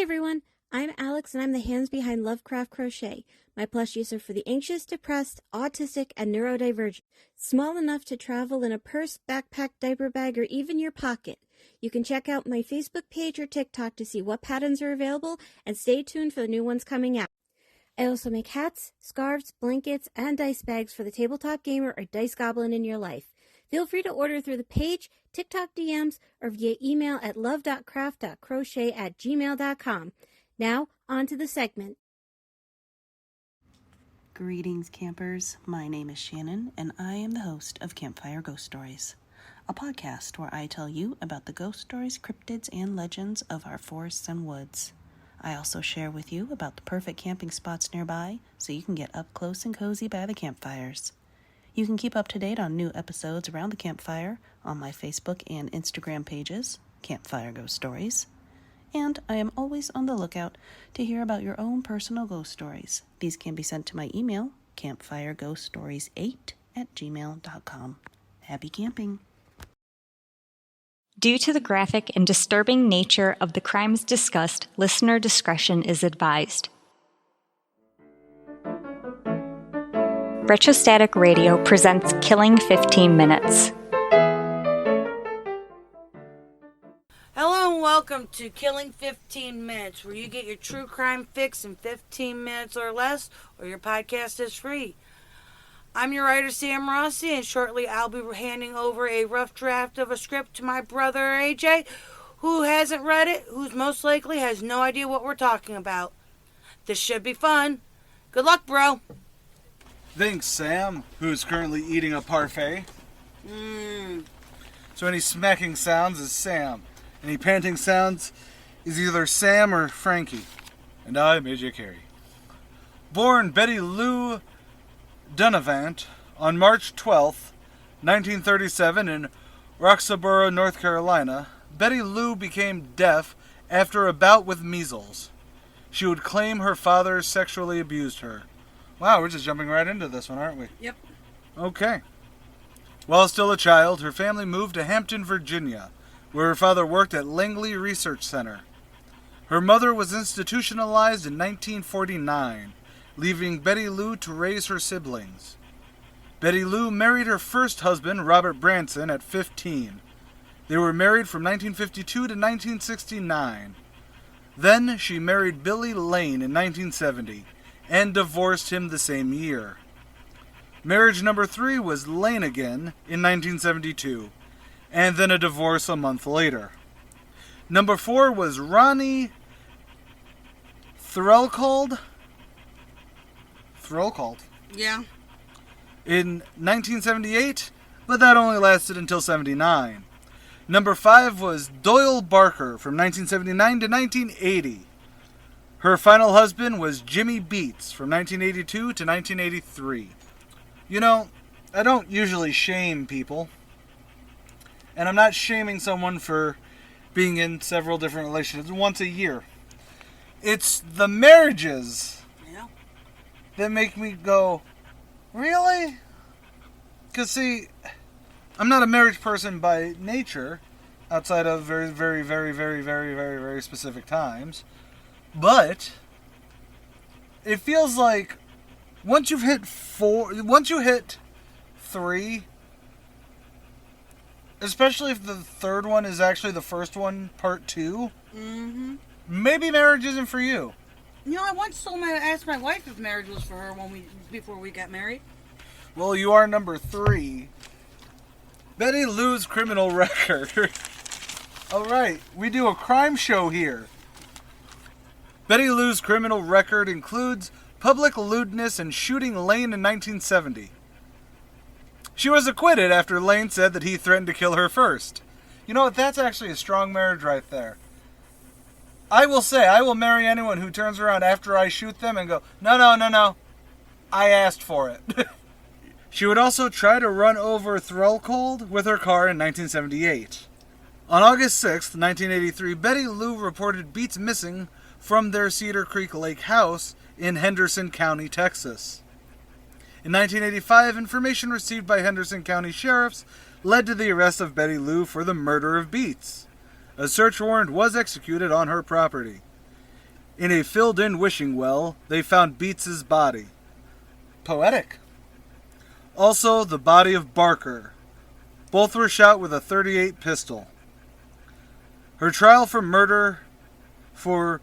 everyone, I'm Alex and I'm the hands behind Lovecraft Crochet. My plushies are for the anxious, depressed, autistic, and neurodivergent. Small enough to travel in a purse, backpack, diaper bag, or even your pocket. You can check out my Facebook page or TikTok to see what patterns are available and stay tuned for the new ones coming out. I also make hats, scarves, blankets, and dice bags for the tabletop gamer or dice goblin in your life. Feel free to order through the page, TikTok DMs, or via email at love.craft.crochet@gmail.com. Now, on to the segment. Greetings, campers. My name is Shannon, and I am the host of Campfire Ghost Stories, a podcast where I tell you about the ghost stories, cryptids, and legends of our forests and woods. I also share with you about the perfect camping spots nearby so you can get up close and cozy by the campfires. You can keep up to date on new episodes around the campfire on my Facebook and Instagram pages, Campfire Ghost Stories. And I am always on the lookout to hear about your own personal ghost stories. These can be sent to my email, campfireghoststories8@gmail.com. Happy camping! Due to the graphic and disturbing nature of the crimes discussed, listener discretion is advised. Retrostatic Radio presents Killing 15 Minutes. Hello and welcome to Killing 15 Minutes, where you get your true crime fix in 15 minutes or less, or your podcast is free. I'm your writer, Sam Rossi, and shortly I'll be handing over a rough draft of a script to my brother, AJ, who hasn't read it, who's most likely has no idea what we're talking about. This should be fun. Good luck, bro. Thanks, Sam, who's currently eating a parfait. So any smacking sounds is Sam. Any panting sounds is either Sam or Frankie. And I'm AJ Carey. Born Betty Lou Dunavant on March 12th, 1937 in Roxborough, North Carolina, Betty Lou became deaf after a bout with measles. She would claim her father sexually abused her. Wow, we're just jumping right into this one, aren't we? Yep. Okay. While still a child, her family moved to Hampton, Virginia, where her father worked at Langley Research Center. Her mother was institutionalized in 1949, leaving Betty Lou to raise her siblings. Betty Lou married her first husband, Robert Branson, at 15. They were married from 1952 to 1969. Then she married Billy Lane in 1970 and divorced him the same year. Marriage number 3 was Lane again in 1972, and then a divorce a month later. Number 4 was Ronnie Threlkeld. Yeah. In 1978, but that only lasted until 79. Number 5 was Doyle Barker from 1979 to 1980. Her final husband was Jimmy Beets from 1982 to 1983. You know, I don't usually shame people. And I'm not shaming someone for being in several different relationships once a year. It's the marriages that make me go, really? Because, see, I'm not a marriage person by nature, outside of very, very, very, very, very, very, very specific times. But it feels like once you hit 3, especially if the third one is actually the first one, part 2, maybe marriage isn't for you. You know, I once asked my wife if marriage was for her before we got married. Well, you are number 3. Betty Lou's criminal record. Alright, we do a crime show here. Betty Lou's criminal record includes public lewdness and shooting Lane in 1970. She was acquitted after Lane said that he threatened to kill her first. You know what? That's actually a strong marriage right there. I will say, I will marry anyone who turns around after I shoot them and go, no, I asked for it. She would also try to run over Threlkeld with her car in 1978. On August 6, 1983, Betty Lou reported Beets missing from their Cedar Creek Lake house in Henderson County, Texas. In 1985, information received by Henderson County sheriffs led to the arrest of Betty Lou for the murder of Beets. A search warrant was executed on her property. In a filled-in wishing well, they found Beets' body. Poetic. Also, the body of Barker. Both were shot with a .38 pistol. Her trial for murder for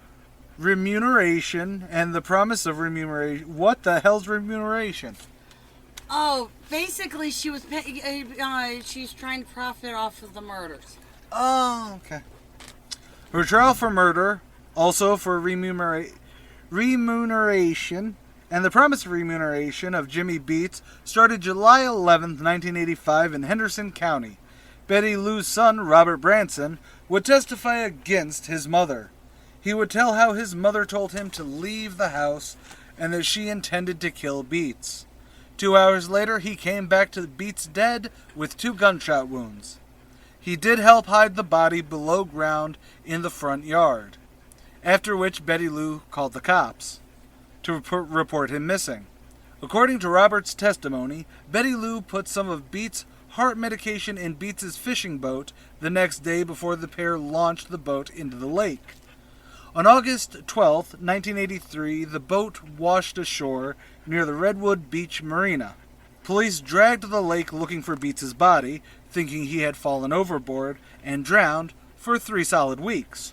remuneration and the promise of remuneration. What the hell's remuneration? Oh, basically she was she's trying to profit off of the murders. Oh, okay. Her trial for murder, also for remuneration, and the promise of remuneration of Jimmy Beets started July 11th, 1985 in Henderson County. Betty Lou's son, Robert Branson, would testify against his mother. He would tell how his mother told him to leave the house and that she intended to kill Beets. 2 hours later, he came back to Beets dead with 2 gunshot wounds. He did help hide the body below ground in the front yard, after which Betty Lou called the cops to report him missing. According to Robert's testimony, Betty Lou put some of Beets' heart medication in Beets' fishing boat the next day before the pair launched the boat into the lake. On August 12, 1983, the boat washed ashore near the Redwood Beach Marina. Police dragged to the lake looking for Beets' body, thinking he had fallen overboard and drowned for 3 solid weeks.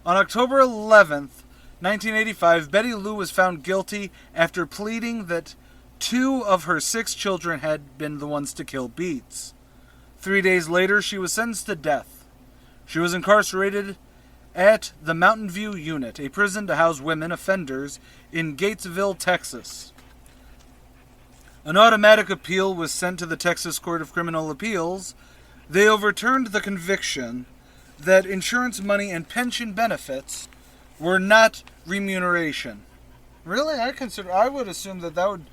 On October 11th, 1985, Betty Lou was found guilty after pleading that 2 of her 6 children had been the ones to kill Beets. 3 days later, she was sentenced to death. She was incarcerated at the Mountain View Unit, a prison to house women offenders in Gatesville, Texas. An automatic appeal was sent to the Texas Court of Criminal Appeals. They overturned the conviction that insurance money and pension benefits were not remuneration. Really? I would assume that would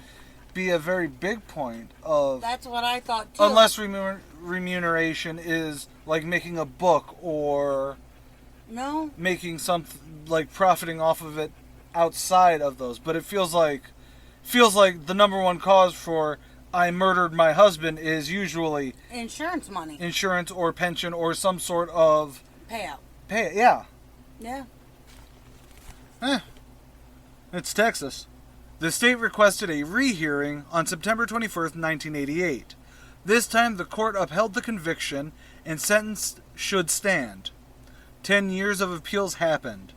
be a very big point of... That's what I thought too. Unless remuneration is like making a book or... No. Making something, like profiting off of it outside of those. But it feels like the number one cause for I murdered my husband is usually... Insurance money. Insurance or pension or some sort of... Payout. Yeah. Yeah. It's Texas. The state requested a rehearing on September 21st, 1988. This time the court upheld the conviction and sentence should stand. 10 years of appeals happened.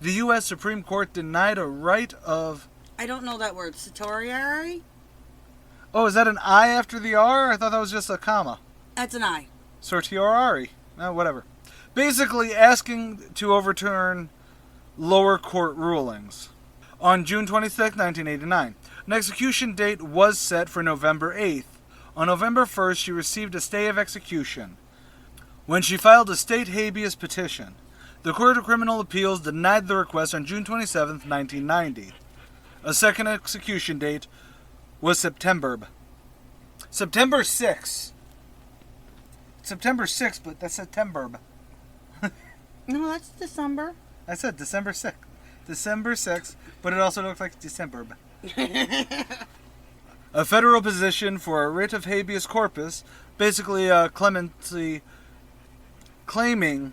The U.S. Supreme Court denied a right of... I don't know that word. Certiorari? Oh, is that an I after the R? I thought that was just a comma. That's an I. Certiorari. Whatever. Basically asking to overturn lower court rulings. On June 26, 1989, an execution date was set for November 8th. On November 1st, she received a stay of execution. When she filed a state habeas petition, the Court of Criminal Appeals denied the request on June 27, 1990. A second execution date was September 6th. September 6th, but that's September. No, that's December. I said December 6th. December 6th, but it also looks like December. A federal position for a writ of habeas corpus, basically clemency... claiming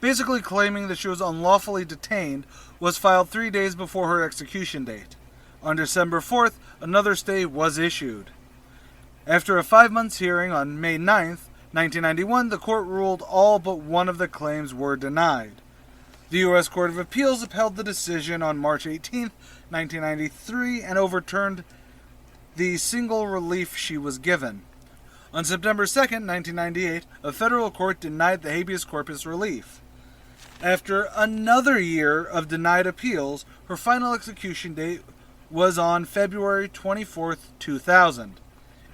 that she was unlawfully detained, was filed 3 days before her execution date. On December 4th, another stay was issued. After a 5-month hearing on May 9th, 1991, the court ruled all but one of the claims were denied. The U.S. Court of Appeals upheld the decision on March 18th, 1993, and overturned the single relief she was given. On September 2nd, 1998, a federal court denied the habeas corpus relief. After another year of denied appeals, her final execution date was on February 24th, 2000.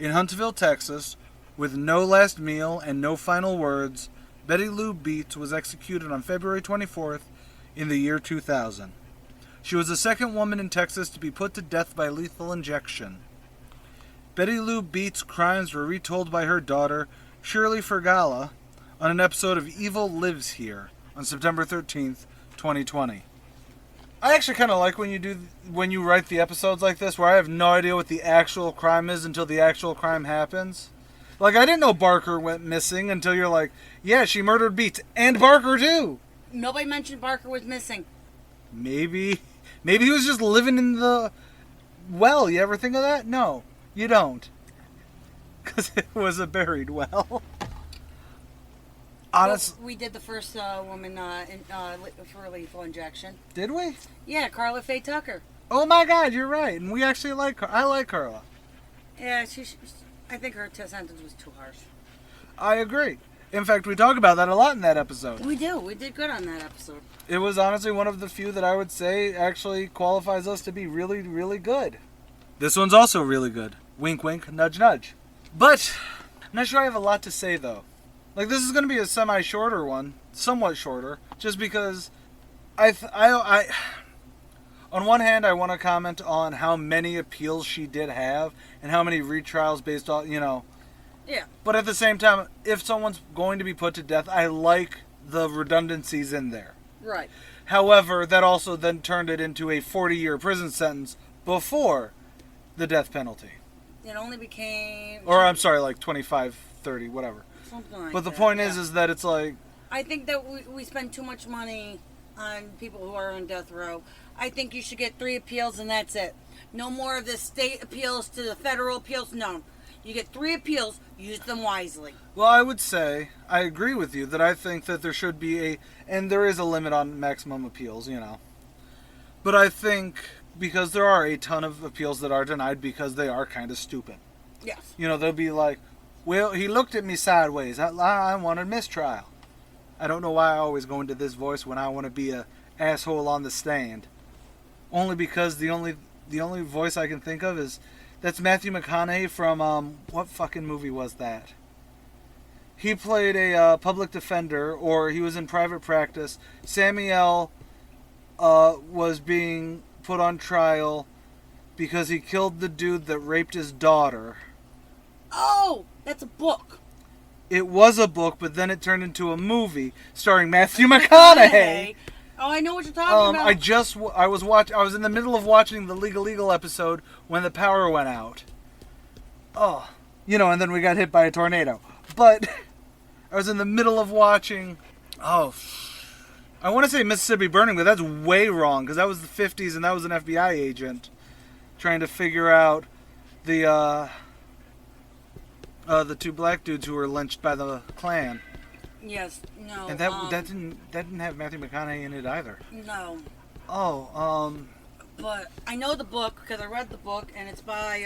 In Huntsville, Texas, with no last meal and no final words, Betty Lou Beets was executed on February 24th in the year 2000. She was the second woman in Texas to be put to death by lethal injection. Betty Lou Beets' crimes were retold by her daughter, Shirley Fergala, on an episode of Evil Lives Here on September 13th, 2020. I actually kind of like when you write the episodes like this, where I have no idea what the actual crime is until the actual crime happens. Like, I didn't know Barker went missing until you're like, yeah, she murdered Beets. And Barker, too! Nobody mentioned Barker was missing. Maybe he was just living in the well. You ever think of that? No, you don't. Because it was a buried well. Honestly, we did the first woman for lethal injection. Did we? Yeah, Carla Faye Tucker. Oh my God, you're right. And we actually like her. I like Carla. Yeah, I think her sentence was too harsh. I agree. In fact, we talk about that a lot in that episode. We do. We did good on that episode. It was honestly one of the few that I would say actually qualifies us to be really, really good. This one's also really good. Wink, wink, nudge, nudge. But I'm not sure I have a lot to say, though. Like, this is going to be a semi-shorter one. Somewhat shorter. Just because I on one hand, I want to comment on how many appeals she did have and how many retrials based on, Yeah. But at the same time, if someone's going to be put to death, I like the redundancies in there. Right. However, that also then turned it into a 40-year prison sentence before the death penalty. It only became... Or, I'm sorry, like 25, 30, whatever. Something like but the that, point is that it's like... I think that we spend too much money on people who are on death row. I think you should get 3 appeals and that's it. No more of the state appeals to the federal appeals. No. You get 3 appeals, use them wisely. Well, I would say, I agree with you, that I think that there should be and there is a limit on maximum appeals, But I think, because there are a ton of appeals that are denied because they are kind of stupid. Yes. They'll be like, well, he looked at me sideways. I wanted mistrial. I don't know why I always go into this voice when I want to be a asshole on the stand. Only because the only voice I can think of is... That's Matthew McConaughey from, what fucking movie was that? He played a public defender, or he was in private practice. Samuel was being put on trial because he killed the dude that raped his daughter. Oh, that's a book. It was a book, but then it turned into a movie starring Matthew McConaughey. Oh, I know what you're talking about. I was in the middle of watching the Legal episode when the power went out. Oh, and then we got hit by a tornado. But I was in the middle of watching. Oh, I want to say Mississippi Burning, but that's way wrong because that was the 50s and that was an FBI agent trying to figure out the 2 black dudes who were lynched by the Klan. Yes, no. And that didn't have Matthew McConaughey in it either. No. Oh, But I know the book because I read the book, and it's by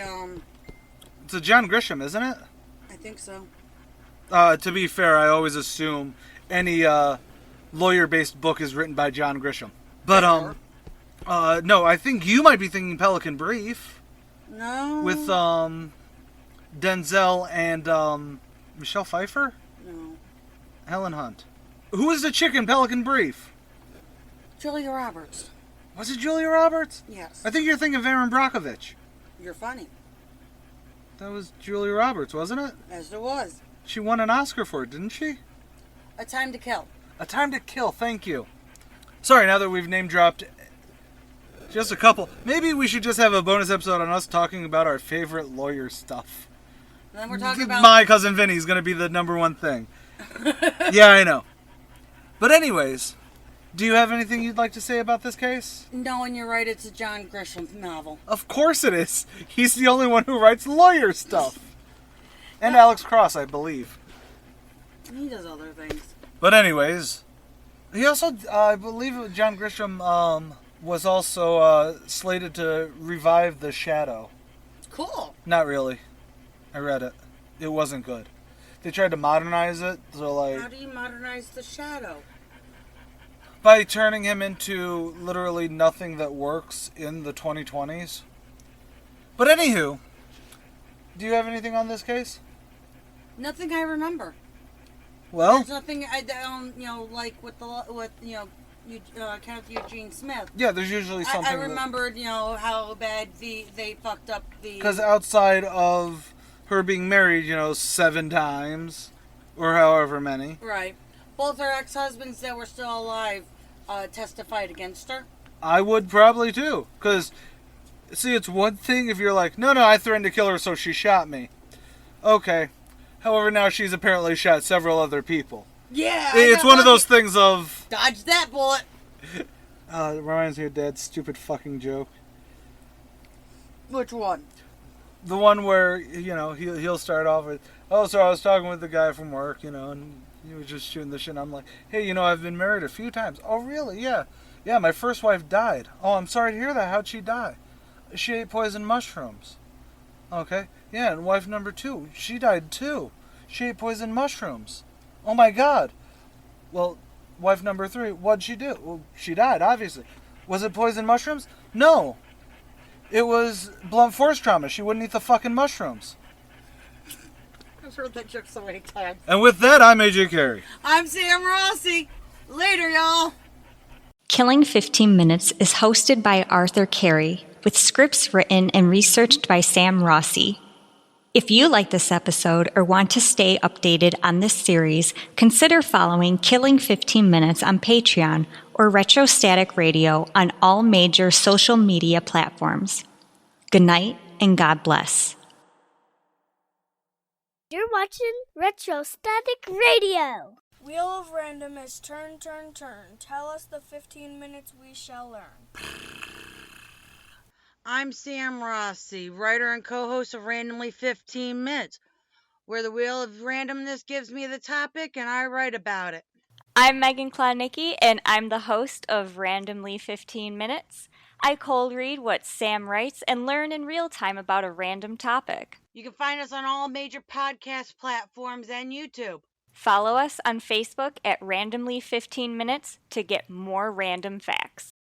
It's a John Grisham, isn't it? I think so. To be fair, I always assume any lawyer-based book is written by John Grisham. But no, I think you might be thinking Pelican Brief. No. With Denzel and Michelle Pfeiffer. No. Helen Hunt. Who is the chick in Pelican Brief? Julia Roberts. Was it Julia Roberts? Yes. I think you're thinking of Aaron Brockovich. You're funny. That was Julia Roberts, wasn't it? Yes, it was. She won an Oscar for it, didn't she? A Time to Kill. A Time to Kill, thank you. Sorry, now that we've name-dropped just a couple, maybe we should just have a bonus episode on us talking about our favorite lawyer stuff. And then we're talking about... My Cousin Vinny's going to be the number one thing. Yeah, I know. But anyways, do you have anything you'd like to say about this case? No, and you're right, it's a John Grisham novel. Of course it is. He's the only one who writes lawyer stuff. And Alex Cross, I believe. He does other things. But anyways, he also, I believe John Grisham was also slated to revive The Shadow. Cool. Not really. I read it. It wasn't good. They tried to modernize it, so like... How do you modernize The Shadow? By turning him into literally nothing that works in the 2020s. But anywho, do you have anything on this case? Nothing I remember. Well, there's nothing I like with Kenneth Eugene Smith. Yeah, there's usually something. I remembered, how bad they fucked up the. Because outside of her being married, 7 times, or however many. Right. Both her ex-husbands that were still alive testified against her. I would probably too. Because, see, it's one thing if you're like, no, I threatened to kill her, so she shot me. Okay. However, now she's apparently shot several other people. Yeah. It's one of those things of... Dodge that bullet. It reminds me of Dad's stupid fucking joke. Which one? The one where, he'll start off with, oh, so I was talking with the guy from work, and he was just shooting the shit. And I'm like, hey, I've been married a few times. Oh, really? Yeah. Yeah, my first wife died. Oh, I'm sorry to hear that. How'd she die? She ate poison mushrooms. Okay. Yeah, and wife number 2, she died too. She ate poison mushrooms. Oh my God. Well, wife number 3, what'd she do? Well, she died, obviously. Was it poison mushrooms? No. It was blunt force trauma. She wouldn't eat the fucking mushrooms. I've heard that joke so many times. And with that, I'm AJ Carey. I'm Sam Rossi. Later, y'all. Killing 15 Minutes is hosted by Arthur Carey, with scripts written and researched by Sam Rossi. If you like this episode or want to stay updated on this series, consider following Killing 15 Minutes on Patreon or Retrostatic Radio on all major social media platforms. Good night and God bless. You're watching Retrostatic Radio. Wheel of Random is turn, turn, turn. Tell us the 15 minutes we shall learn. I'm Sam Rossi, writer and co-host of Randomly 15 Minutes, where the wheel of randomness gives me the topic and I write about it. I'm Megan Klodnicki, and I'm the host of Randomly 15 Minutes. I cold read what Sam writes and learn in real time about a random topic. You can find us on all major podcast platforms and YouTube. Follow us on Facebook at Randomly 15 Minutes to get more random facts.